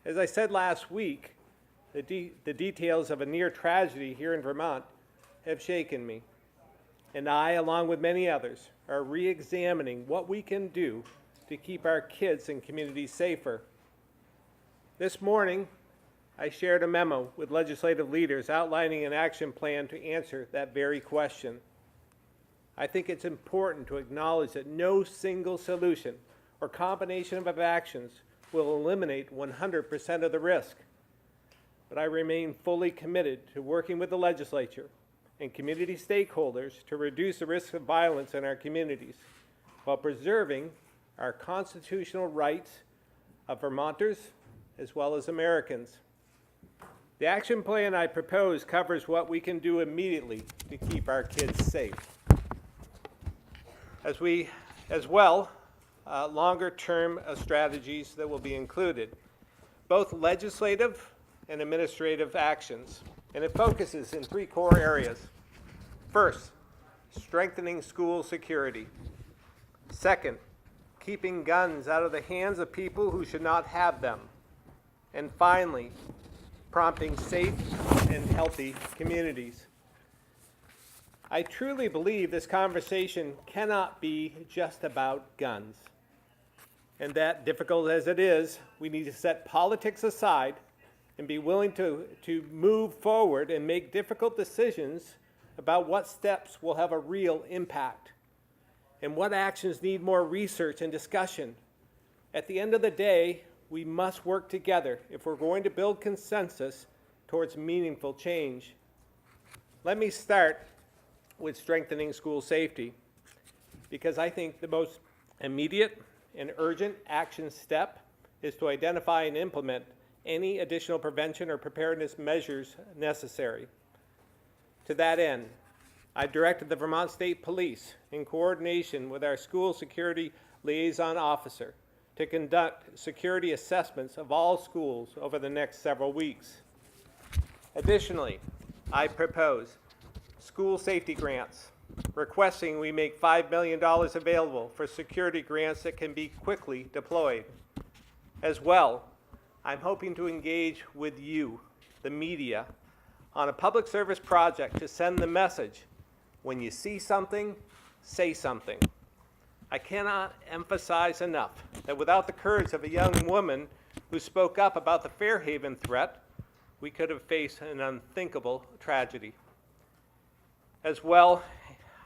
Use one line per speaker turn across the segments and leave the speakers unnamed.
As I said last week, the details of a near tragedy here in Vermont have shaken me. And I, along with many others, are re-examining what we can do to keep our kids and communities safer. This morning, I shared a memo with legislative leaders outlining an action plan to answer that very question. I think it's important to acknowledge that no single solution or combination of actions will eliminate 100% of the risk. But I remain fully committed to working with the legislature and community stakeholders to reduce the risk of violence in our communities while preserving our constitutional rights of Vermonters as well as Americans. The action plan I propose covers what we can do immediately to keep our kids safe. As well, longer-term strategies that will be included, both legislative and administrative actions, and it focuses in three core areas. First, strengthening school security. Second, keeping guns out of the hands of people who should not have them. And finally, prompting safe and healthy communities. I truly believe this conversation cannot be just about guns. And that, difficult as it is, we need to set politics aside and be willing to move forward and make difficult decisions about what steps will have a real impact and what actions need more research and discussion. At the end of the day, we must work together if we're going to build consensus towards meaningful change. Let me start with strengthening school safety, because I think the most immediate and urgent action step is to identify and implement any additional prevention or preparedness measures necessary. To that end, I directed the Vermont State Police, in coordination with our school security liaison officer, to conduct security assessments of all schools over the next several weeks. Additionally, I propose school safety grants, requesting we make $5 million available for security grants that can be quickly deployed. As well, I'm hoping to engage with you, the media, on a public service project to send the message, when you see something, say something. I cannot emphasize enough that without the courage of a young woman who spoke up about the Fairhaven threat, we could have faced an unthinkable tragedy. As well,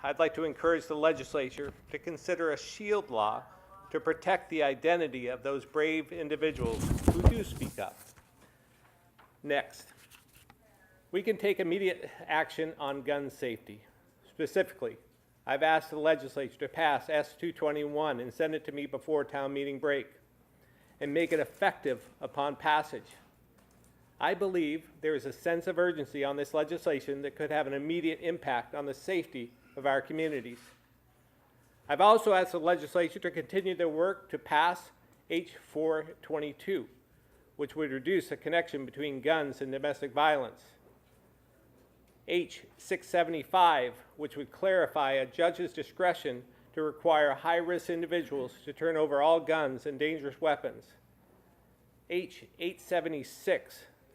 I'd like to encourage the legislature to consider a shield law to protect the identity of those brave individuals who do speak up. Next, we can take immediate action on gun safety. Specifically, I've asked the legislature to pass S-221 and send it to me before town meeting break and make it effective upon passage. I believe there is a sense of urgency on this legislation that could have an immediate impact on the safety of our communities. I've also asked the legislature to continue their work to pass H-422, which would reduce the connection between guns and domestic violence. H-675, which would clarify a judge's discretion to require high-risk individuals to turn over all guns and dangerous weapons. H-876,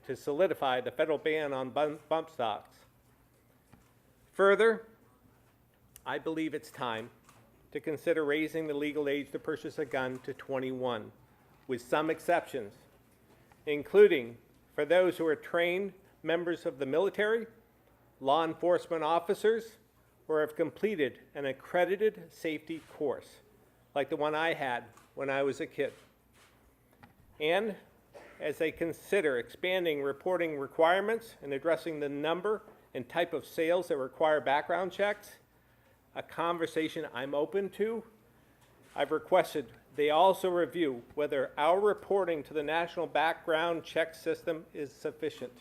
to solidify the federal ban on bump stocks. Further, I believe it's time to consider raising the legal age to purchase a gun to 21, with some exceptions, including for those who are trained members of the military, law enforcement officers, or have completed an accredited safety course, like the one I had when I was a kid. And as they consider expanding reporting requirements and addressing the number and type of sales that require background checks, a conversation I'm open to, I've requested they also review whether our reporting to the National Background Check System is sufficient.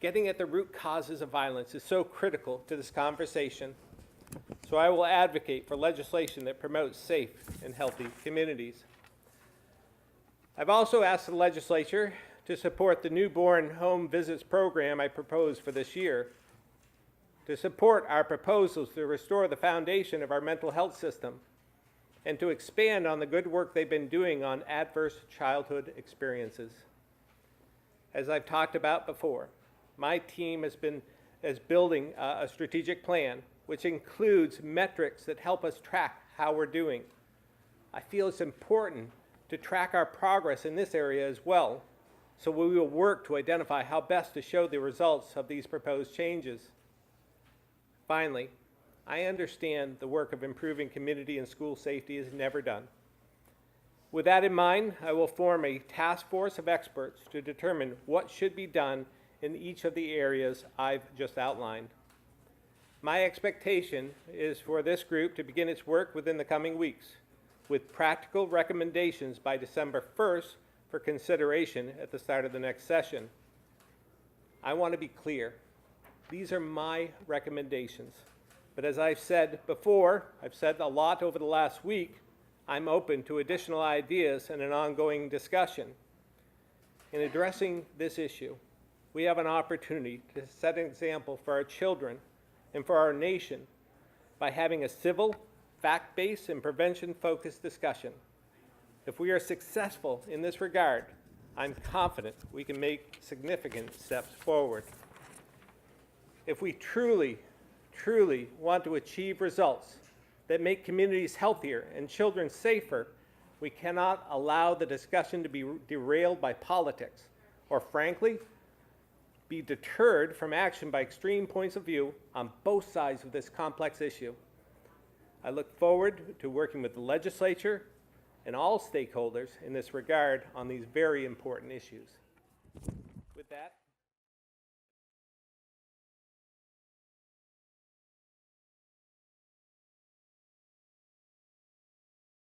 Getting at the root causes of violence is so critical to this conversation, so I will advocate for legislation that promotes safe and healthy communities. I've also asked the legislature to support the newborn home visits program I proposed for this year, to support our proposals to restore the foundation of our mental health system, and to expand on the good work they've been doing on adverse childhood experiences. As I've talked about before, my team is building a strategic plan which includes metrics that help us track how we're doing. I feel it's important to track our progress in this area as well, so we will work to identify how best to show the results of these proposed changes. Finally, I understand the work of improving community and school safety is never done. With that in mind, I will form a task force of experts to determine what should be done in each of the areas I've just outlined. My expectation is for this group to begin its work within the coming weeks, with practical recommendations by December 1st for consideration at the start of the next session. I want to be clear. These are my recommendations. But as I've said before, I've said a lot over the last week, I'm open to additional ideas and an ongoing discussion. In addressing this issue, we have an opportunity to set an example for our children and for our nation by having a civil, fact-based, and prevention-focused discussion. If we are successful in this regard, I'm confident we can make significant steps forward. If we truly want to achieve results that make communities healthier and children safer, we cannot allow the discussion to be derailed by politics, or frankly, be deterred from action by extreme points of view on both sides of this complex issue. I look forward to working with the legislature and all stakeholders in this regard on these very important issues. With that,